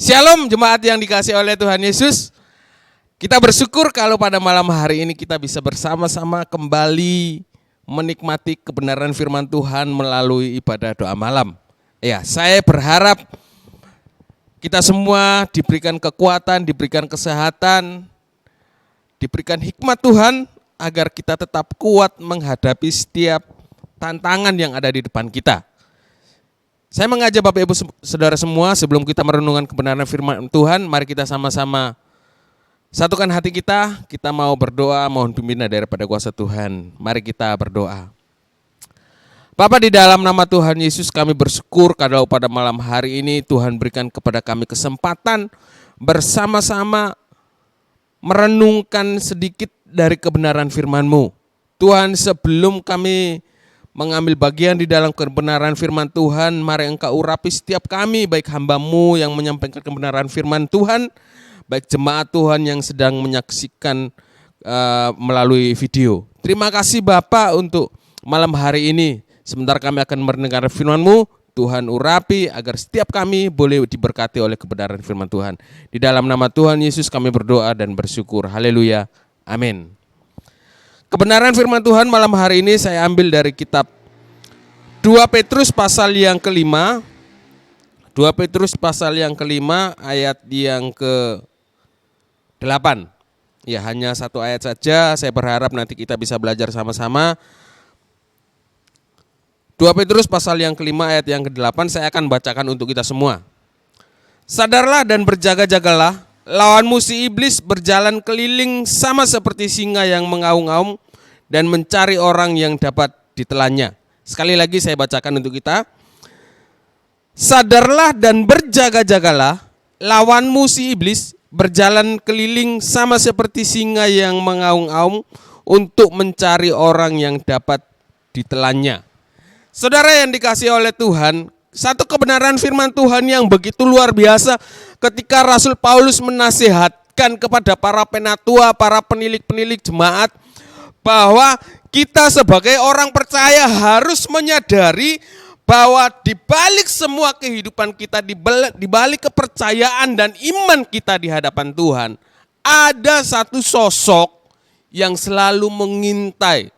Shalom jemaat yang dikasihi oleh Tuhan Yesus. Kita bersyukur kalau pada malam hari ini kita bisa bersama-sama kembali menikmati kebenaran firman Tuhan melalui ibadah doa malam. Ya, saya berharap kita semua diberikan kekuatan, diberikan kesehatan, diberikan hikmat Tuhan agar kita tetap kuat menghadapi setiap tantangan yang ada di depan kita. Saya mengajak Bapak Ibu Saudara semua sebelum kita merenungkan kebenaran firman Tuhan, mari kita sama-sama satukan hati kita mau berdoa, mohon pimpinan daripada kuasa Tuhan. Mari kita berdoa. Bapa, di dalam nama Tuhan Yesus kami bersyukur kalau pada malam hari ini Tuhan berikan kepada kami kesempatan bersama-sama merenungkan sedikit dari kebenaran firman-Mu. Tuhan, sebelum kami mengambil bagian di dalam kebenaran firman Tuhan, mari Engkau urapi setiap kami, baik hamba-Mu yang menyampaikan kebenaran firman Tuhan, baik jemaat Tuhan yang sedang menyaksikan melalui video. Terima kasih Bapak untuk malam hari ini. Sebentar kami akan mendengar firman-Mu, Tuhan urapi agar setiap kami boleh diberkati oleh kebenaran firman Tuhan. Di dalam nama Tuhan Yesus kami berdoa dan bersyukur. Haleluya. Amin. Kebenaran firman Tuhan malam hari ini saya ambil dari kitab 2 Petrus pasal yang kelima. 2 Petrus pasal yang kelima ayat yang ke-8. Ya, hanya satu ayat saja, saya berharap nanti kita bisa belajar sama-sama. 2 Petrus pasal yang kelima ayat yang ke-8 saya akan bacakan untuk kita semua. Sadarlah dan berjaga-jagalah, lawanmu si iblis berjalan keliling sama seperti singa yang mengaum-ngaum dan mencari orang yang dapat ditelannya. Sekali lagi saya bacakan untuk kita. Sadarlah dan berjaga-jagalah, lawanmu si iblis berjalan keliling sama seperti singa yang mengaum-ngaum untuk mencari orang yang dapat ditelannya. Saudara yang dikasihi oleh Tuhan, satu kebenaran firman Tuhan yang begitu luar biasa ketika Rasul Paulus menasihatkan kepada para penatua, para penilik-penilik jemaat bahwa kita sebagai orang percaya harus menyadari bahwa di balik semua kehidupan kita, di balik kepercayaan dan iman kita di hadapan Tuhan, ada satu sosok yang selalu mengintai.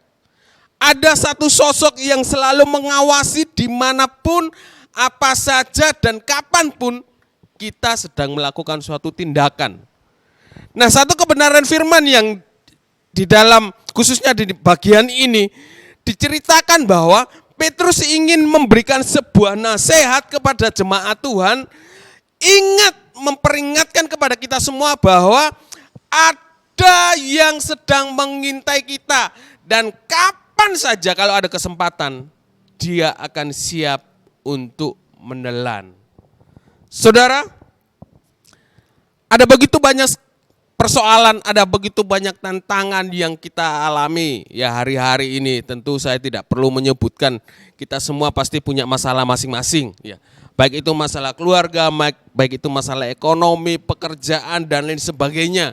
Ada satu sosok yang selalu mengawasi dimanapun, apa saja dan kapanpun kita sedang melakukan suatu tindakan. Nah, satu kebenaran firman yang di dalam khususnya di bagian ini diceritakan bahwa Petrus ingin memberikan sebuah nasihat kepada jemaat Tuhan. Ingat, memperingatkan kepada kita semua bahwa ada yang sedang mengintai kita dan kapan saja kalau ada kesempatan dia akan siap untuk menelan. Saudara, ada begitu banyak persoalan, ada begitu banyak tantangan yang kita alami ya hari-hari ini. Tentu saya tidak perlu menyebutkan, kita semua pasti punya masalah masing-masing ya. Baik itu masalah keluarga, baik itu masalah ekonomi, pekerjaan dan lain sebagainya.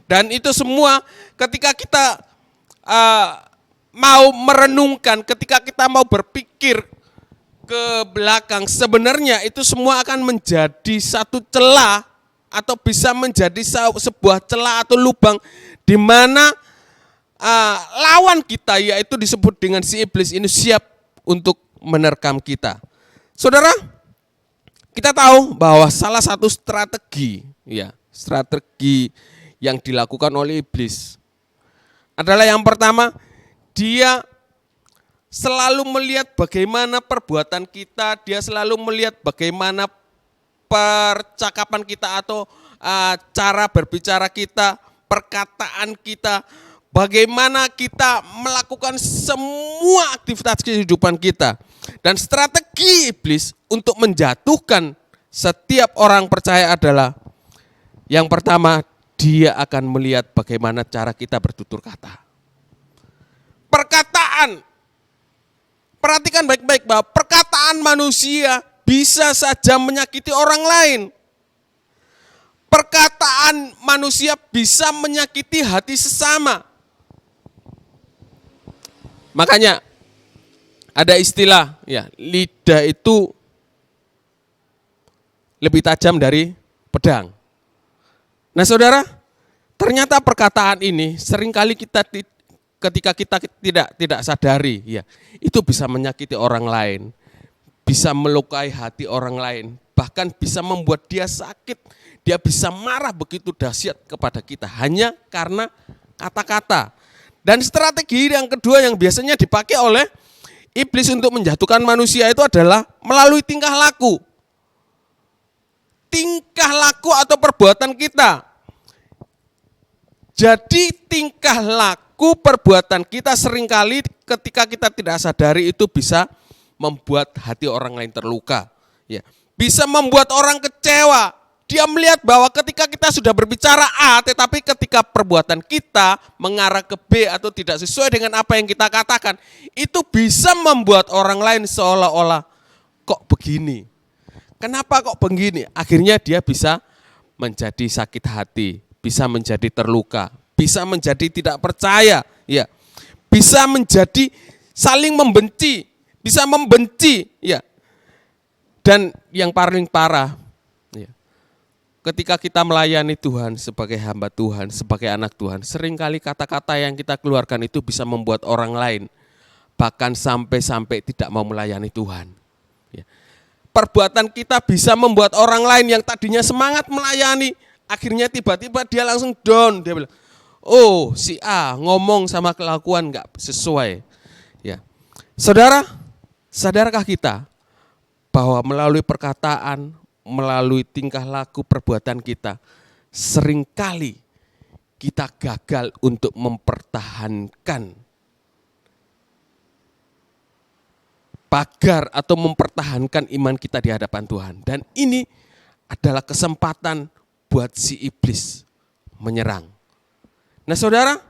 Dan itu semua ketika kita mau merenungkan, ketika kita mau berpikir ke belakang, sebenarnya itu semua akan menjadi satu celah atau bisa menjadi sebuah celah atau lubang di mana lawan kita, yaitu disebut dengan si iblis ini, siap untuk menerkam kita. Saudara, kita tahu bahwa salah satu strategi yang dilakukan oleh iblis adalah yang pertama, dia selalu melihat bagaimana perbuatan kita, dia selalu melihat bagaimana percakapan kita atau cara berbicara kita, perkataan kita, bagaimana kita melakukan semua aktivitas kehidupan kita. Dan strategi iblis untuk menjatuhkan setiap orang percaya adalah yang pertama, dia akan melihat bagaimana cara kita bertutur kata. Perkataan, perhatikan baik-baik bahwa perkataan manusia bisa saja menyakiti orang lain. Perkataan manusia bisa menyakiti hati sesama. Makanya ada istilah ya, lidah itu lebih tajam dari pedang. Nah saudara, ternyata perkataan ini seringkali ketika kita tidak sadari, ya, itu bisa menyakiti orang lain, bisa melukai hati orang lain, bahkan bisa membuat dia sakit, dia bisa marah begitu dahsyat kepada kita hanya karena kata-kata. Dan strategi yang kedua yang biasanya dipakai oleh iblis untuk menjatuhkan manusia itu adalah melalui tingkah laku. Tingkah laku atau perbuatan kita. Jadi tingkah laku perbuatan kita seringkali ketika kita tidak sadari itu bisa membuat hati orang lain terluka. Ya, bisa membuat orang kecewa. Dia melihat bahwa ketika kita sudah berbicara A, tetapi ketika perbuatan kita mengarah ke B atau tidak sesuai dengan apa yang kita katakan, itu bisa membuat orang lain seolah-olah kok begini. Kenapa kok begini? Akhirnya dia bisa menjadi sakit hati, bisa menjadi terluka, bisa menjadi tidak percaya, ya, bisa menjadi saling membenci, bisa membenci, ya. Dan yang paling parah, ya, ketika kita melayani Tuhan sebagai hamba Tuhan, sebagai anak Tuhan, seringkali kata-kata yang kita keluarkan itu bisa membuat orang lain bahkan sampai tidak mau melayani Tuhan. Ya. Perbuatan kita bisa membuat orang lain yang tadinya semangat melayani, akhirnya tiba-tiba dia langsung down. Dia bilang, oh si A ngomong sama kelakuan gak sesuai. Ya. Saudara, sadarkah kita bahwa melalui perkataan, melalui tingkah laku perbuatan kita, seringkali kita gagal untuk mempertahankan pagar atau mempertahankan iman kita di hadapan Tuhan. Dan ini adalah kesempatan buat si iblis menyerang. Nah saudara,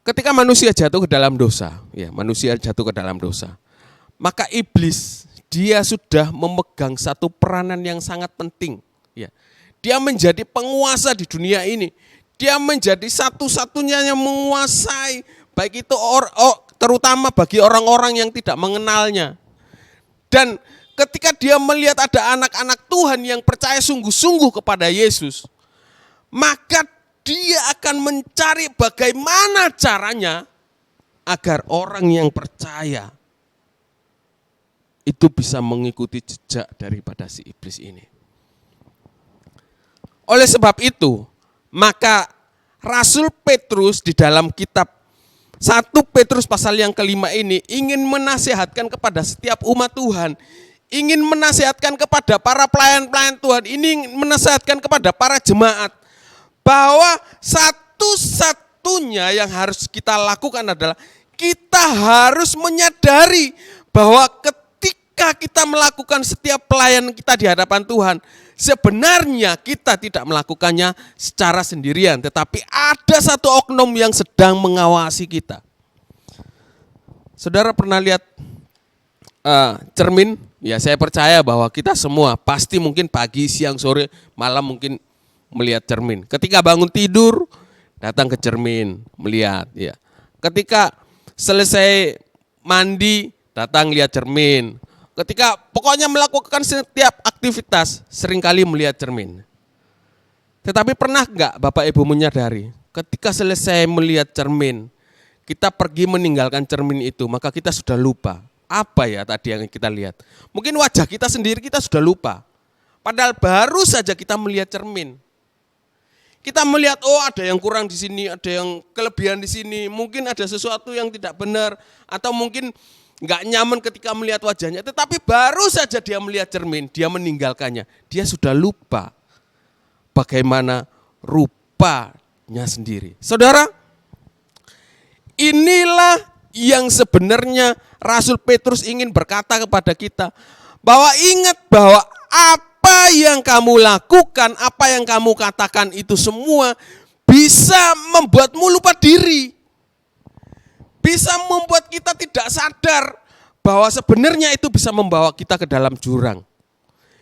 ketika manusia jatuh ke dalam dosa, ya, manusia jatuh ke dalam dosa, maka iblis dia sudah memegang satu peranan yang sangat penting. Ya. Dia menjadi penguasa di dunia ini. Dia menjadi satu-satunya yang menguasai, baik itu terutama bagi orang-orang yang tidak mengenalnya. Dan ketika dia melihat ada anak-anak Tuhan yang percaya sungguh-sungguh kepada Yesus, maka dia akan mencari bagaimana caranya agar orang yang percaya itu bisa mengikuti jejak daripada si iblis ini. Oleh sebab itu, maka Rasul Petrus di dalam kitab 1 Petrus pasal yang kelima ini ingin menasihatkan kepada setiap umat Tuhan, ingin menasihatkan kepada para pelayan-pelayan Tuhan, ini menasihatkan kepada para jemaat, bahwa satu-satunya yang harus kita lakukan adalah kita harus menyadari bahwa ketika kita melakukan setiap pelayanan kita di hadapan Tuhan, sebenarnya kita tidak melakukannya secara sendirian, tetapi ada satu oknum yang sedang mengawasi kita. Saudara pernah lihat cermin? Ya, saya percaya bahwa kita semua pasti mungkin pagi, siang, sore, malam mungkin melihat cermin. Ketika bangun tidur, datang ke cermin, melihat. Ya. Ketika selesai mandi, datang lihat cermin. Ketika pokoknya melakukan setiap aktivitas, seringkali melihat cermin. Tetapi pernah enggak Bapak Ibu menyadari, ketika selesai melihat cermin, kita pergi meninggalkan cermin itu, maka kita sudah lupa. Apa ya tadi yang kita lihat? Mungkin wajah kita sendiri kita sudah lupa. Padahal baru saja kita melihat cermin. Kita melihat, oh ada yang kurang di sini, ada yang kelebihan di sini, mungkin ada sesuatu yang tidak benar, atau mungkin enggak nyaman ketika melihat wajahnya, tetapi baru saja dia melihat cermin, dia meninggalkannya. Dia sudah lupa bagaimana rupanya sendiri. Saudara, inilah yang sebenarnya Rasul Petrus ingin berkata kepada kita, bahwa ingat bahwa apa yang kamu lakukan, apa yang kamu katakan itu semua bisa membuatmu lupa diri. Bisa membuat kita tidak sadar bahwa sebenarnya itu bisa membawa kita ke dalam jurang.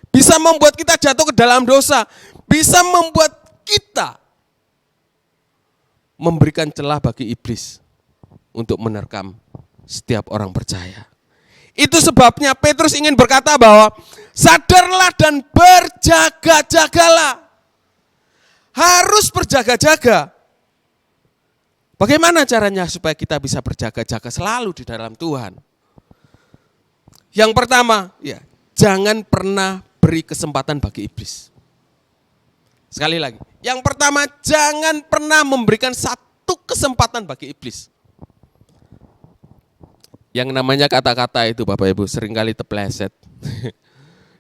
Bisa membuat kita jatuh ke dalam dosa. Bisa membuat kita memberikan celah bagi iblis untuk menerkam setiap orang percaya. Itu sebabnya Petrus ingin berkata bahwa sadarlah dan berjaga-jagalah. Harus berjaga-jaga. Bagaimana caranya supaya kita bisa berjaga-jaga selalu di dalam Tuhan? Yang pertama, ya, jangan pernah beri kesempatan bagi iblis. Sekali lagi, yang pertama, jangan pernah memberikan satu kesempatan bagi iblis. Yang namanya kata-kata itu Bapak Ibu seringkali terpleset.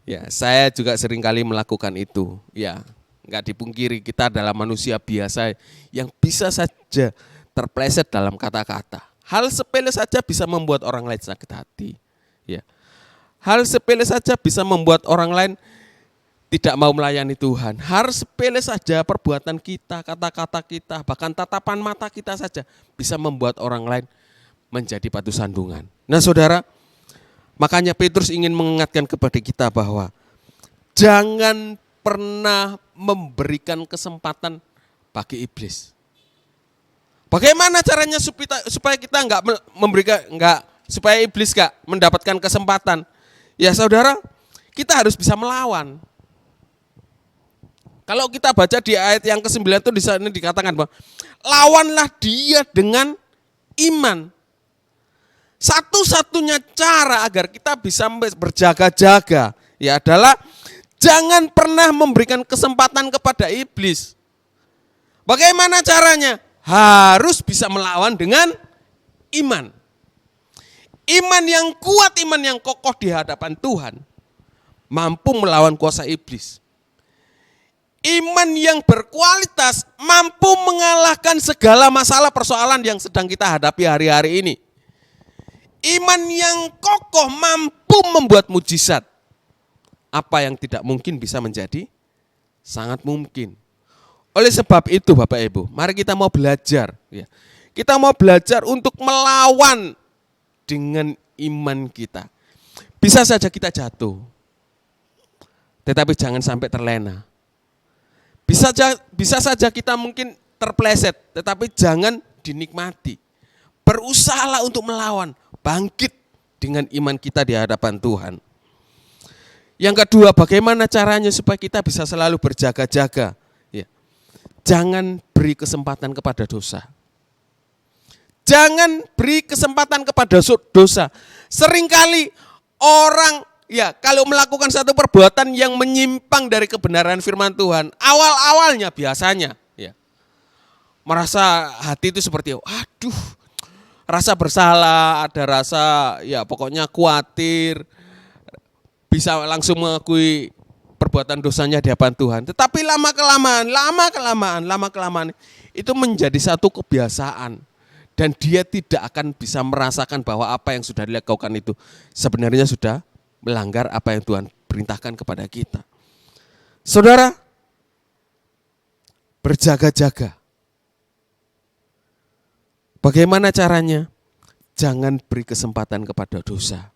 Ya, saya juga seringkali melakukan itu. Ya, enggak dipungkiri kita adalah manusia biasa yang bisa saja terpleset dalam kata-kata. Hal sepele saja bisa membuat orang lain sakit hati. Ya. Hal sepele saja bisa membuat orang lain tidak mau melayani Tuhan. Hal sepele saja perbuatan kita, kata-kata kita, bahkan tatapan mata kita saja bisa membuat orang lain menjadi batu sandungan. Nah saudara, makanya Petrus ingin mengingatkan kepada kita bahwa jangan pernah memberikan kesempatan bagi iblis. Bagaimana caranya supaya kita supaya iblis enggak mendapatkan kesempatan? Ya saudara, kita harus bisa melawan. Kalau kita baca di ayat yang ke-9 itu di sana dikatakan bahwa lawanlah dia dengan iman. Satu-satunya cara agar kita bisa berjaga-jaga ya adalah jangan pernah memberikan kesempatan kepada iblis. Bagaimana caranya? Harus bisa melawan dengan iman. Iman yang kuat, iman yang kokoh di hadapan Tuhan mampu melawan kuasa iblis. Iman yang berkualitas mampu mengalahkan segala masalah persoalan yang sedang kita hadapi hari-hari ini. Iman yang kokoh mampu membuat mujizat. Apa yang tidak mungkin bisa menjadi sangat mungkin. Oleh sebab itu Bapak Ibu, mari kita mau belajar. Ya. Kita mau belajar untuk melawan dengan iman kita. Bisa saja kita jatuh, tetapi jangan sampai terlena. Bisa saja kita mungkin terpleset, tetapi jangan dinikmati. Berusahalah untuk melawan, bangkit dengan iman kita di hadapan Tuhan. Yang kedua, bagaimana caranya supaya kita bisa selalu berjaga-jaga? Ya. Jangan beri kesempatan kepada dosa. Jangan beri kesempatan kepada dosa. Seringkali orang ya kalau melakukan satu perbuatan yang menyimpang dari kebenaran firman Tuhan, awal-awalnya biasanya ya merasa hati itu seperti aduh, rasa bersalah, ada rasa ya pokoknya khawatir, bisa langsung mengakui perbuatan dosanya di hadapan Tuhan. Tetapi lama kelamaan itu menjadi satu kebiasaan dan dia tidak akan bisa merasakan bahwa apa yang sudah dilakukan itu sebenarnya sudah melanggar apa yang Tuhan perintahkan kepada kita. Saudara, berjaga-jaga. Bagaimana caranya? Jangan beri kesempatan kepada dosa.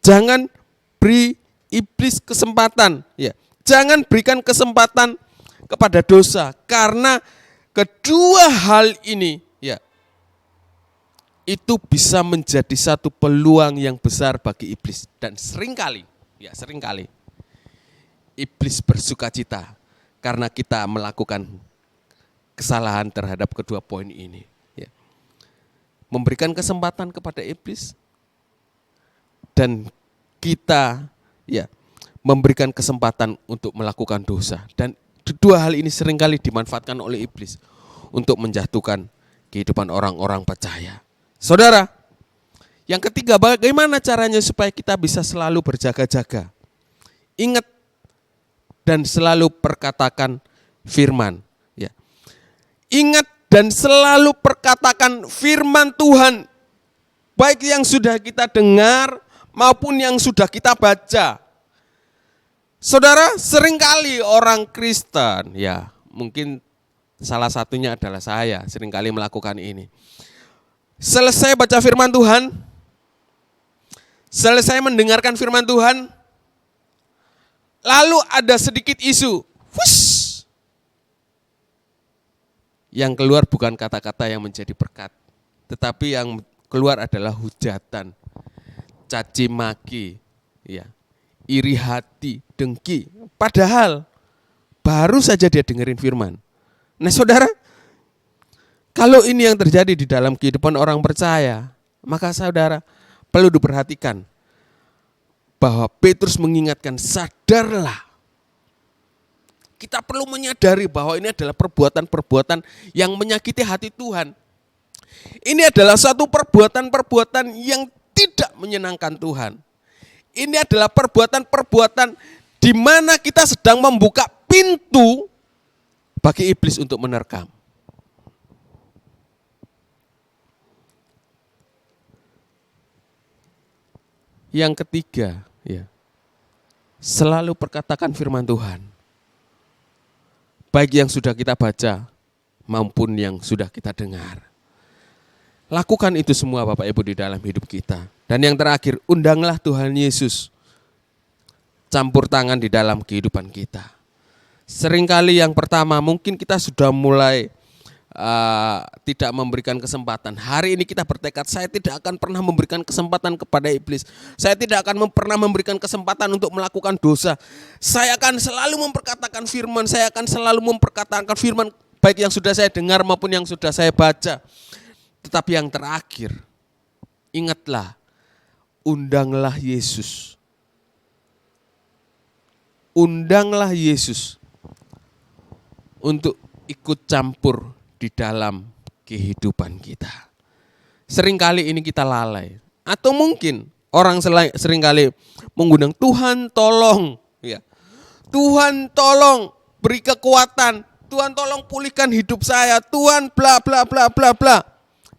Jangan beri iblis kesempatan, ya. Jangan berikan kesempatan kepada dosa karena kedua hal ini, ya, itu bisa menjadi satu peluang yang besar bagi iblis dan seringkali iblis bersukacita karena kita melakukan kesalahan terhadap kedua poin ini. Ya. Memberikan kesempatan kepada iblis dan kita ya memberikan kesempatan untuk melakukan dosa. Dan kedua hal ini seringkali dimanfaatkan oleh iblis untuk menjatuhkan kehidupan orang-orang percaya. Saudara, yang ketiga, bagaimana caranya supaya kita bisa selalu berjaga-jaga? Ingat dan selalu perkatakan firman. Ya. Ingat dan selalu perkatakan firman Tuhan, baik yang sudah kita dengar maupun yang sudah kita baca. Saudara, seringkali orang Kristen, ya mungkin salah satunya adalah saya, seringkali melakukan ini. Selesai baca firman Tuhan, selesai mendengarkan firman Tuhan, lalu ada sedikit isu, wush, yang keluar bukan kata-kata yang menjadi berkat, tetapi yang keluar adalah hujatan. caci maki, ya, iri hati, dengki. Padahal baru saja dia dengerin firman. Nah saudara, kalau ini yang terjadi di dalam kehidupan orang percaya, maka saudara perlu diperhatikan bahwa Petrus mengingatkan, sadarlah. Kita perlu menyadari bahwa ini adalah perbuatan-perbuatan yang menyakiti hati Tuhan. Ini adalah satu perbuatan-perbuatan yang tidak menyenangkan Tuhan. Ini adalah perbuatan-perbuatan di mana kita sedang membuka pintu bagi iblis untuk menerkam. Yang ketiga, ya, selalu perkatakan firman Tuhan. Baik yang sudah kita baca maupun yang sudah kita dengar. Lakukan itu semua Bapak Ibu di dalam hidup kita. Dan yang terakhir, undanglah Tuhan Yesus campur tangan di dalam kehidupan kita. Seringkali yang pertama mungkin kita sudah mulai tidak memberikan kesempatan. Hari ini kita bertekad, saya tidak akan pernah memberikan kesempatan kepada iblis. Saya tidak akan pernah memberikan kesempatan untuk melakukan dosa. Saya akan selalu memperkatakan firman, saya akan selalu memperkatakan firman baik yang sudah saya dengar maupun yang sudah saya baca. Tetapi yang terakhir, ingatlah, undanglah Yesus. Undanglah Yesus untuk ikut campur di dalam kehidupan kita. Seringkali ini kita lalai. Atau mungkin orang seringkali mengundang, Tuhan tolong, ya. Tuhan tolong beri kekuatan, Tuhan tolong pulihkan hidup saya, Tuhan bla bla bla bla bla.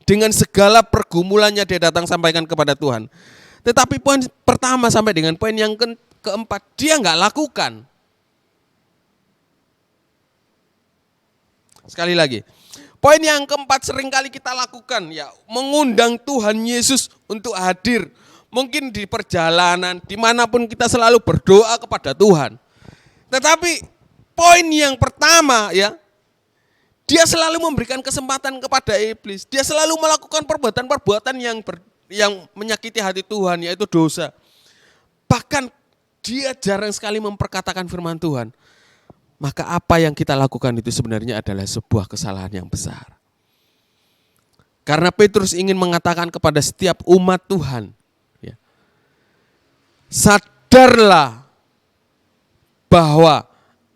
Dengan segala pergumulannya dia datang sampaikan kepada Tuhan. Tetapi poin pertama sampai dengan poin yang keempat, dia nggak lakukan. Sekali lagi, poin yang keempat seringkali kita lakukan, ya, mengundang Tuhan Yesus untuk hadir. Mungkin di perjalanan, dimanapun kita selalu berdoa kepada Tuhan. Tetapi poin yang pertama, ya, dia selalu memberikan kesempatan kepada iblis. Dia selalu melakukan perbuatan-perbuatan yang menyakiti hati Tuhan, yaitu dosa. Bahkan dia jarang sekali memperkatakan firman Tuhan. Maka apa yang kita lakukan itu sebenarnya adalah sebuah kesalahan yang besar. Karena Petrus ingin mengatakan kepada setiap umat Tuhan, ya, sadarlah bahwa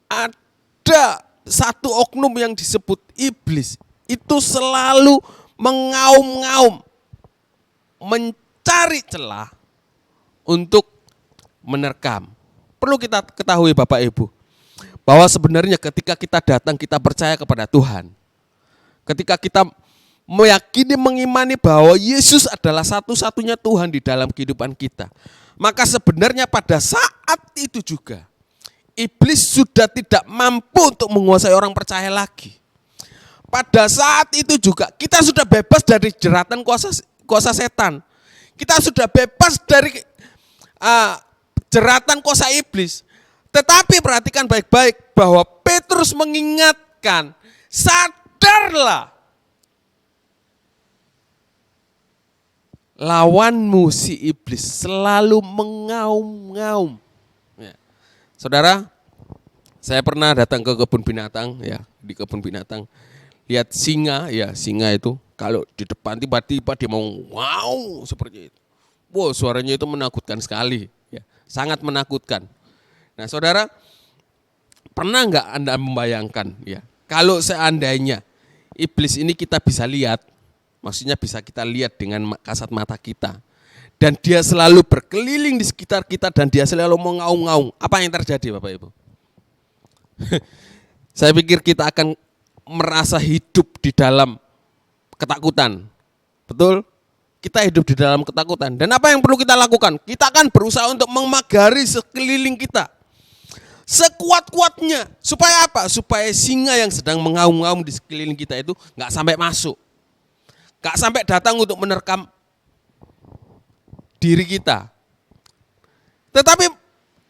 ada satu oknum yang disebut iblis. Itu selalu mengaum-ngaum, mencari celah untuk menerkam. Perlu kita ketahui Bapak Ibu, bahwa sebenarnya ketika kita datang, kita percaya kepada Tuhan. Ketika kita meyakini, mengimani bahwa Yesus adalah satu-satunya Tuhan di dalam kehidupan kita, maka sebenarnya pada saat itu juga iblis sudah tidak mampu untuk menguasai orang percaya lagi. Pada saat itu juga kita sudah bebas dari jeratan kuasa setan. Kita sudah bebas dari jeratan kuasa iblis. Tetapi perhatikan baik-baik bahwa Petrus mengingatkan, sadarlah. Lawanmu si iblis selalu mengaum-ngaum. Ya. Saudara, saya pernah datang ke kebun binatang, ya, di kebun binatang. Lihat singa, ya, singa itu kalau di depan tiba-tiba dia mau wow seperti itu. Wow, suaranya itu menakutkan sekali, ya, sangat menakutkan. Nah saudara, pernah nggak Anda membayangkan, ya, kalau seandainya iblis ini kita bisa lihat, maksudnya bisa kita lihat dengan kasat mata kita, dan dia selalu berkeliling di sekitar kita dan dia selalu mengaum-ngaum, apa yang terjadi Bapak Ibu? Saya pikir kita akan merasa hidup di dalam ketakutan, betul? Kita hidup di dalam ketakutan, dan apa yang perlu kita lakukan? Kita akan berusaha untuk memagari sekeliling kita sekuat-kuatnya. Supaya apa? Supaya singa yang sedang mengaum-ngaum di sekeliling kita itu nggak sampai masuk, nggak sampai datang untuk menerkam diri kita. Tetapi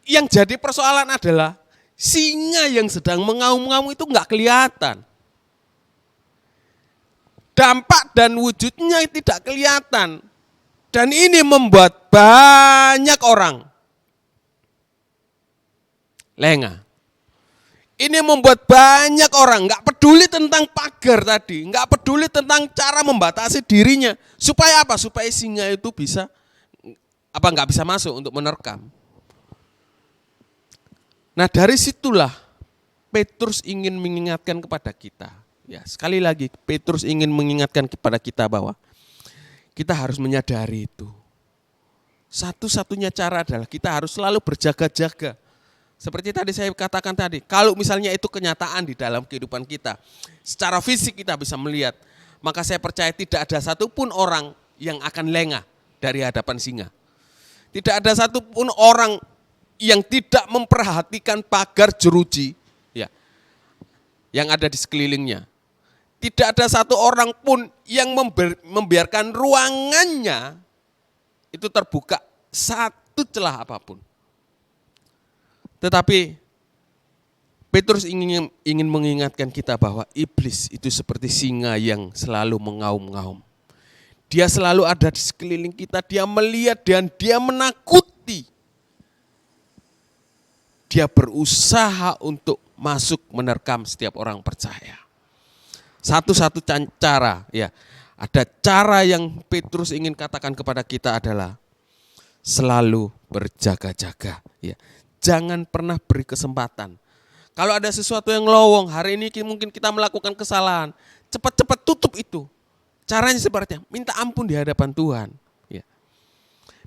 yang jadi persoalan adalah singa yang sedang mengaum-ngaum itu nggak kelihatan. Dampak dan wujudnya tidak kelihatan. Dan ini membuat banyak orang lengah. Ini membuat banyak orang nggak peduli tentang pagar tadi, nggak peduli tentang cara membatasi dirinya. Supaya apa? Supaya singa itu bisa nggak bisa masuk untuk menerkam. Nah dari situlah Petrus ingin mengingatkan kepada kita. Ya sekali lagi Petrus ingin mengingatkan kepada kita bahwa kita harus menyadari itu. Satu-satunya cara adalah kita harus selalu berjaga-jaga. Seperti tadi saya katakan tadi, kalau misalnya itu kenyataan di dalam kehidupan kita, secara fisik kita bisa melihat, maka saya percaya tidak ada satupun orang yang akan lengah dari hadapan singa. Tidak ada satupun orang yang tidak memperhatikan pagar jeruji ya, yang ada di sekelilingnya. Tidak ada satu orang pun yang membiarkan ruangannya itu terbuka satu celah apapun. Tetapi Petrus ingin mengingatkan kita bahwa iblis itu seperti singa yang selalu mengaum-ngaum. Dia selalu ada di sekeliling kita, dia melihat dan dia menakuti. Dia berusaha untuk masuk menerkam setiap orang percaya. Satu-satu cara, ya, ada cara yang Petrus ingin katakan kepada kita adalah selalu berjaga-jaga. Ya. Jangan pernah beri kesempatan. Kalau ada sesuatu yang lowong, hari ini mungkin kita melakukan kesalahan, cepat-cepat tutup itu. Caranya seperti minta ampun di hadapan Tuhan. Ya.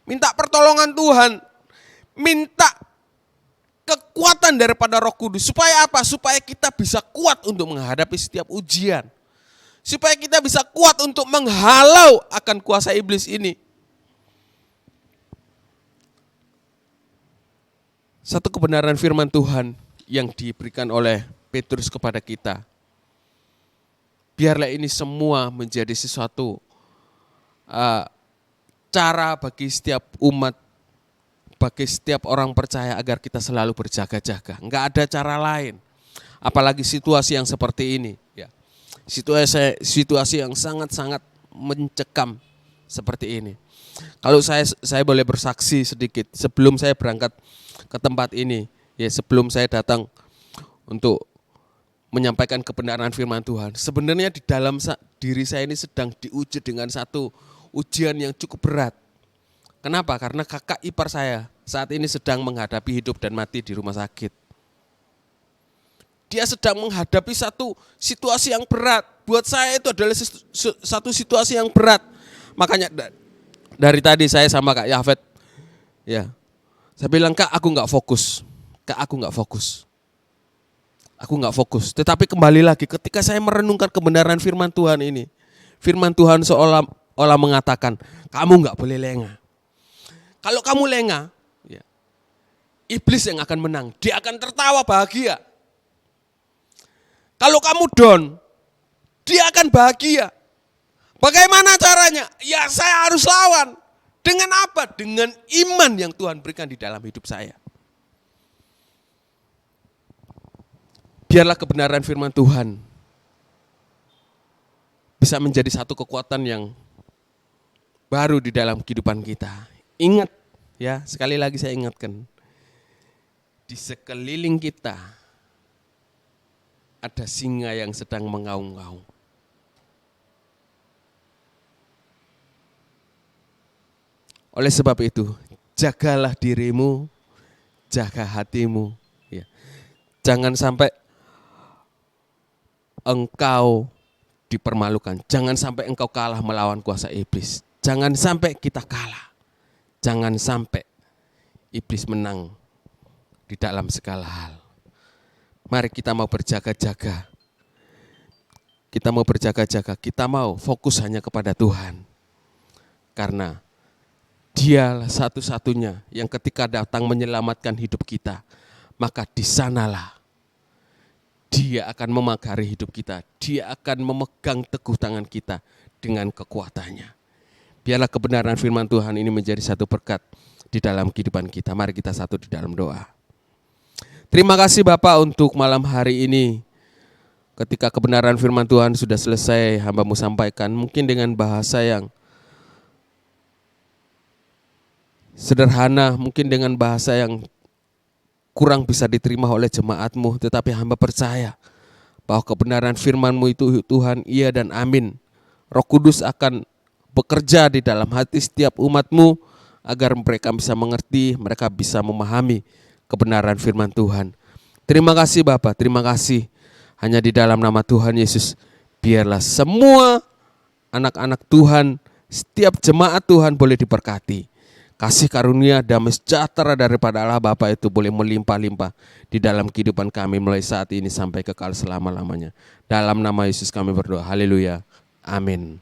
Minta pertolongan Tuhan, minta kekuatan daripada Roh Kudus. Supaya apa? Supaya kita bisa kuat untuk menghadapi setiap ujian. Supaya kita bisa kuat untuk menghalau akan kuasa iblis ini. Satu kebenaran firman Tuhan yang diberikan oleh Petrus kepada kita. Biarlah ini semua menjadi sesuatu cara bagi setiap umat, bagi setiap orang percaya agar kita selalu berjaga-jaga. Enggak ada cara lain. Apalagi situasi yang seperti ini. Ya. Situasi yang sangat-sangat mencekam seperti ini. Kalau saya boleh bersaksi sedikit sebelum saya berangkat ke tempat ini, ya sebelum saya datang untuk menyampaikan kebenaran firman Tuhan. Sebenarnya di dalam diri saya ini sedang diuji dengan satu ujian yang cukup berat. Kenapa? Karena kakak ipar saya saat ini sedang menghadapi hidup dan mati di rumah sakit. Dia sedang menghadapi satu situasi yang berat. Buat saya itu adalah satu situasi yang berat. Makanya dari tadi saya sama Kak Yafet, ya, saya bilang, Kak, aku nggak fokus. Kak, aku nggak fokus. Aku nggak fokus. Tetapi kembali lagi, ketika saya merenungkan kebenaran firman Tuhan ini, firman Tuhan seolah mengatakan, kamu nggak boleh lengah. Kalau kamu lengah, ya, iblis yang akan menang. Dia akan tertawa bahagia. Kalau kamu down, dia akan bahagia. Bagaimana caranya? Ya saya harus lawan. Dengan apa? Dengan iman yang Tuhan berikan di dalam hidup saya. Biarlah kebenaran firman Tuhan bisa menjadi satu kekuatan yang baru di dalam kehidupan kita. Ingat, ya, sekali lagi saya ingatkan. Di sekeliling kita ada singa yang sedang mengaum-ngaum. Oleh sebab itu, jagalah dirimu, jaga hatimu. Ya. Jangan sampai engkau dipermalukan. Jangan sampai engkau kalah melawan kuasa iblis. Jangan sampai kita kalah. Jangan sampai iblis menang di dalam segala hal. Mari kita mau berjaga-jaga. Kita mau berjaga-jaga. Kita mau fokus hanya kepada Tuhan. Karena Dialah satu-satunya yang ketika datang menyelamatkan hidup kita, maka di sanalah Dia akan memagari hidup kita. Dia akan memegang teguh tangan kita dengan kekuatannya. Biarlah kebenaran firman Tuhan ini menjadi satu berkat di dalam kehidupan kita. Mari kita satu di dalam doa. Terima kasih Bapak untuk malam hari ini. Ketika kebenaran firman Tuhan sudah selesai, hamba-Mu sampaikan mungkin dengan bahasa yang sederhana, mungkin dengan bahasa yang kurang bisa diterima oleh jemaatmu, tetapi hamba percaya bahwa kebenaran firman-Mu itu Tuhan, iya dan amin. Roh Kudus akan bekerja di dalam hati setiap umat-Mu agar mereka bisa mengerti, mereka bisa memahami kebenaran firman Tuhan. Terima kasih Bapa, terima kasih. Hanya di dalam nama Tuhan Yesus, biarlah semua anak-anak Tuhan, setiap jemaat Tuhan boleh diberkati. Kasih karunia damai sejahtera daripada Allah Bapa itu boleh melimpah-limpah di dalam kehidupan kami mulai saat ini sampai kekal selama-lamanya. Dalam nama Yesus kami berdoa. Haleluya. Amin.